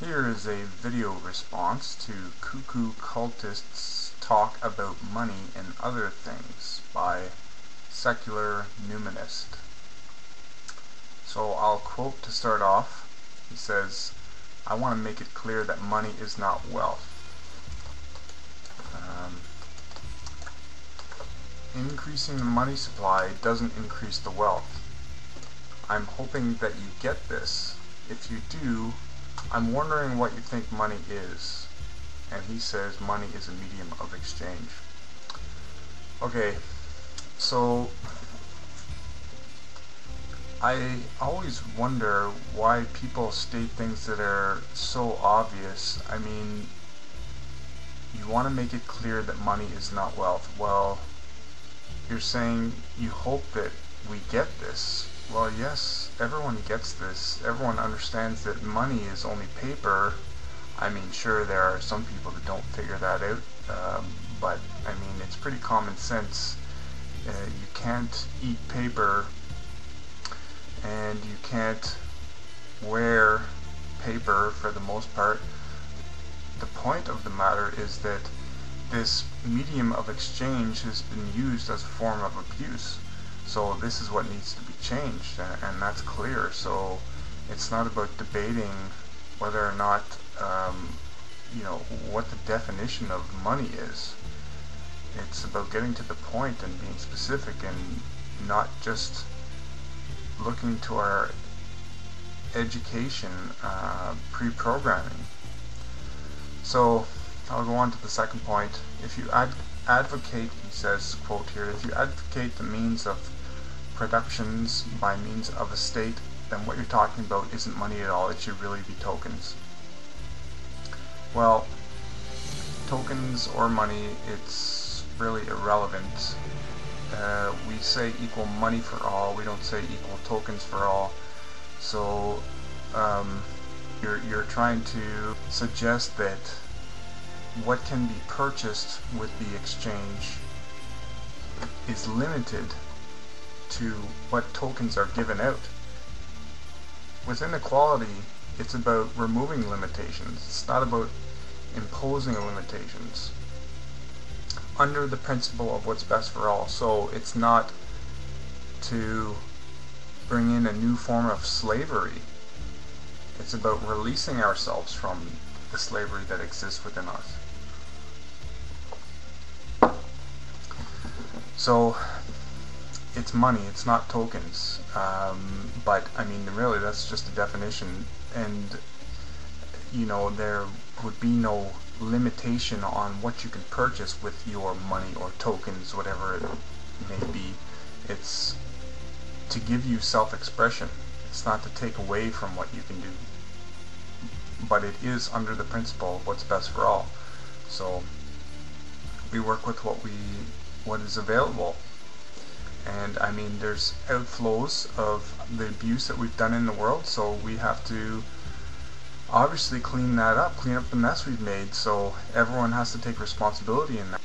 Here is a video response to Cookoo Cultists Talk About Money and Other Things by Secular Numinist. So I'll quote to start off. He says, "I want to make it clear that money is not wealth. Increasing the money supply doesn't increase the wealth. I'm hoping that you get this. If you do, I'm wondering what you think money is." And he says money is a medium of exchange. Okay, so I always wonder why people state things that are so obvious. I mean, you want to make it clear that money is not wealth. Well, you're saying you hope that we get this. Well, yes, everyone gets this. Everyone understands that money is only paper. I mean, sure, there are some people that don't figure that out, but I mean, it's pretty common sense. You can't eat paper, and you can't wear paper for the most part. The point of the matter is that this medium of exchange has been used as a form of abuse. So this is what needs to be changed, and that's clear. So it's not about debating whether or not, what the definition of money is. It's about getting to the point and being specific and not just looking to our education pre-programming. So I'll go on to the second point. If you advocate, he says, quote here, if you advocate the means of productions by means of a state, then what you're talking about isn't money at all. It should really be tokens. Well, tokens or money, it's really irrelevant. We say equal money for all. We don't say equal tokens for all. So you're trying to suggest that what can be purchased with the exchange is limited to what tokens are given out. With inequality, it's about removing limitations. It's not about imposing limitations under the principle of what's best for all. So it's not to bring in a new form of slavery. It's about releasing ourselves from the slavery that exists within us. So it's money, it's not tokens, but I mean, really, that's just a definition, and there would be no limitation on what you can purchase with your money or tokens, whatever it may be. It's to give you self-expression. It's not to take away from what you can do, but it is under the principle of what's best for all. So we work with what is available. And I mean, there's outflows of the abuse that we've done in the world, so we have to obviously clean up the mess we've made. So everyone has to take responsibility in that.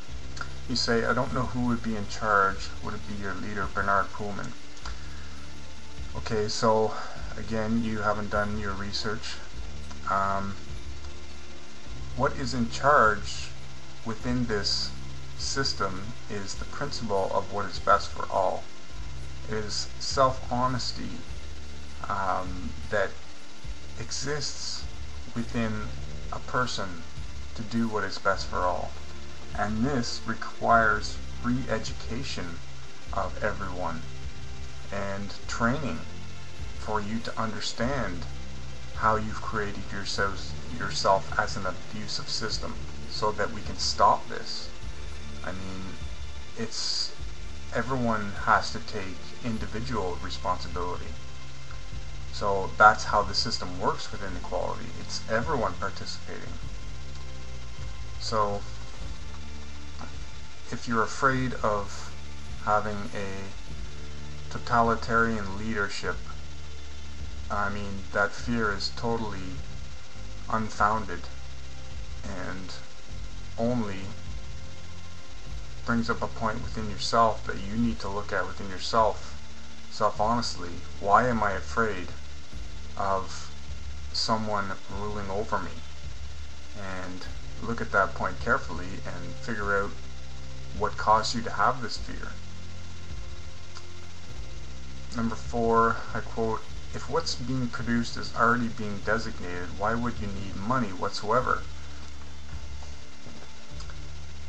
You say, I don't know who would be in charge. Would it be your leader, Bernard Pullman? Okay, so again, you haven't done your research. What is in charge within this system is the principle of what is best for all. It is self-honesty that exists within a person to do what is best for all, and this requires re-education of everyone and training for you to understand how you've created yourself as an abusive system, so that we can stop this. I mean, everyone has to take individual responsibility. So that's how the system works with inequality. It's everyone participating. So if you're afraid of having a totalitarian leadership, I mean, that fear is totally unfounded and only brings up a point within yourself that you need to look at within yourself, self-honestly. Why am I afraid of someone ruling over me. And look at that point carefully and figure out what caused you to have this fear. Number 4, I quote, "If what's being produced is already being designated, why would you need money whatsoever?"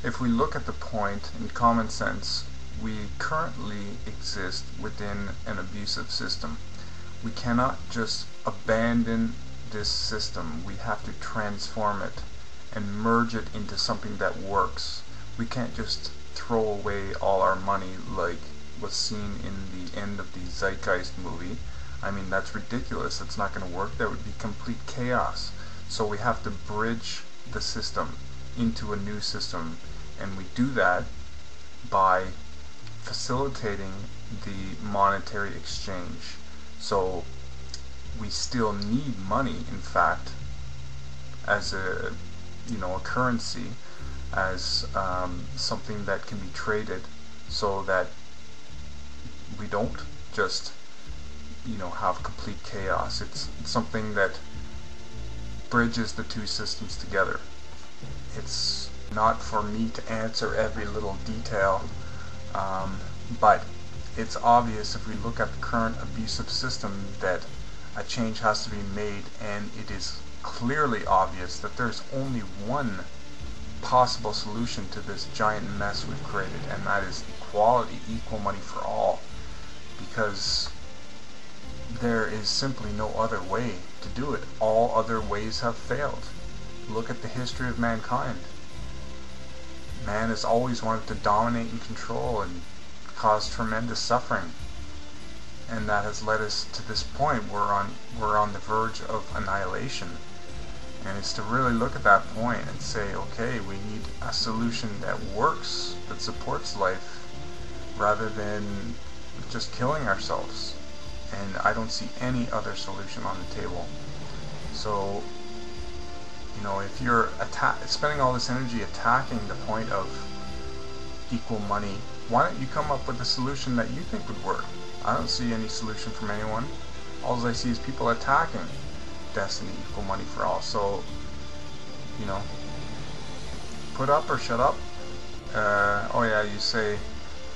If we look at the point in common sense, we currently exist within an abusive system. We cannot just abandon this system. We have to transform it and merge it into something that works. We can't just throw away all our money like was seen in the end of the Zeitgeist movie. I mean, that's ridiculous. That's not going to work. That would be complete chaos. So we have to bridge the system into a new system, and we do that by facilitating the monetary exchange. So we still need money, in fact, as a a currency, as something that can be traded, so that we don't just have complete chaos. It's something that bridges the two systems together. It's not for me to answer every little detail, but it's obvious if we look at the current abusive system that a change has to be made, and it is clearly obvious that there's only one possible solution to this giant mess we've created, and that is equality, equal money for all, because there is simply no other way to do it. All other ways have failed. Look at the history of mankind. Man has always wanted to dominate and control and cause tremendous suffering, and that has led us to this point. We're on the verge of annihilation, and it's to really look at that point and say, okay, we need a solution that works, that supports life, rather than just killing ourselves. And I don't see any other solution on the table. So, if you're spending all this energy attacking the point of equal money, why don't you come up with a solution that you think would work? I don't see any solution from anyone. All I see is people attacking destiny, equal money for all. So, put up or shut up. Oh yeah, you say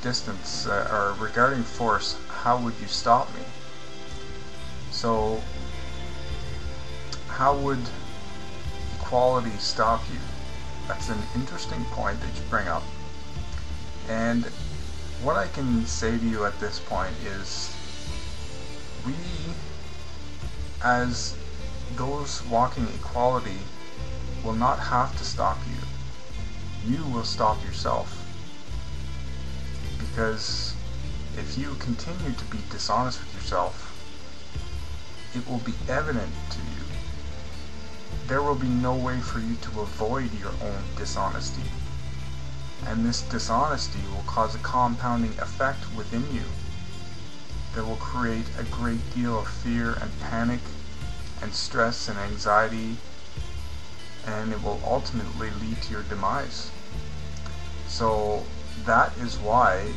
distance, or regarding force, how would you stop me? So, how would equality stop you? That's an interesting point that you bring up. And what I can say to you at this point is, we, as those walking equality, will not have to stop you. You will stop yourself. Because if you continue to be dishonest with yourself, it will be evident to you. There will be no way for you to avoid your own dishonesty. And this dishonesty will cause a compounding effect within you that will create a great deal of fear and panic and stress and anxiety, and it will ultimately lead to your demise. So that is why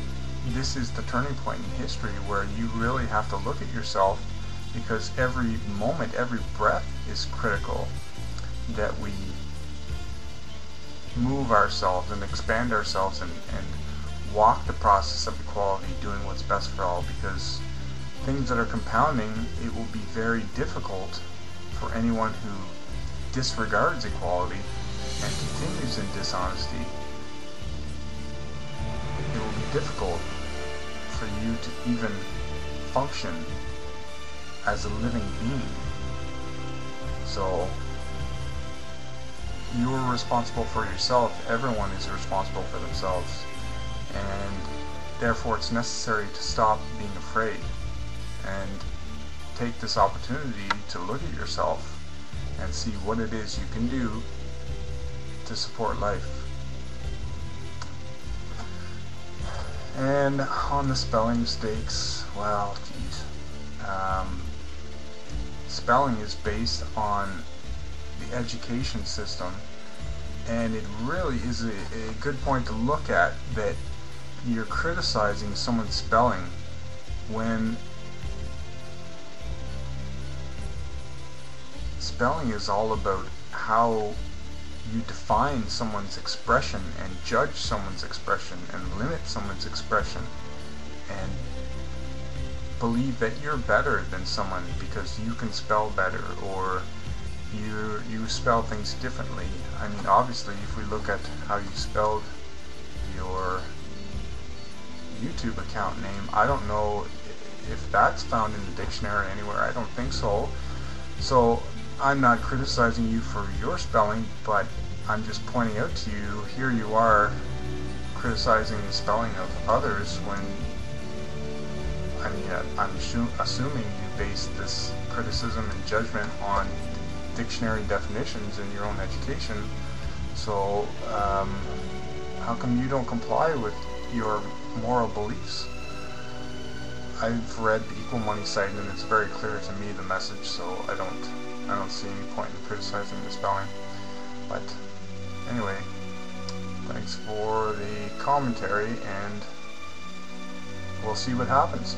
this is the turning point in history, where you really have to look at yourself, because every moment, every breath is critical, that we move ourselves and expand ourselves and walk the process of equality, doing what's best for all, because things that are compounding, it will be very difficult for anyone who disregards equality and continues in dishonesty. It will be difficult for you to even function as a living being. So you're responsible for yourself. Everyone is responsible for themselves, and therefore it's necessary to stop being afraid and take this opportunity to look at yourself and see what it is you can do to support life. And on the spelling mistakes, well, geez. Spelling is based on the education system, and it really is a good point to look at, that you're criticizing someone's spelling when spelling is all about how you define someone's expression and judge someone's expression and limit someone's expression and believe that you're better than someone because you can spell better or you spell things differently. I mean, obviously, if we look at how you spelled your YouTube account name, I don't know if that's found in the dictionary anywhere. I don't think so. So I'm not criticizing you for your spelling, but I'm just pointing out to you, here you are criticizing the spelling of others when, I mean, I'm assuming you base this criticism and judgment on dictionary definitions in your own education. So how come you don't comply with your moral beliefs? I've read the Equal Money site and it's very clear to me the message, so I don't see any point in criticizing the spelling. But anyway, thanks for the commentary, and we'll see what happens.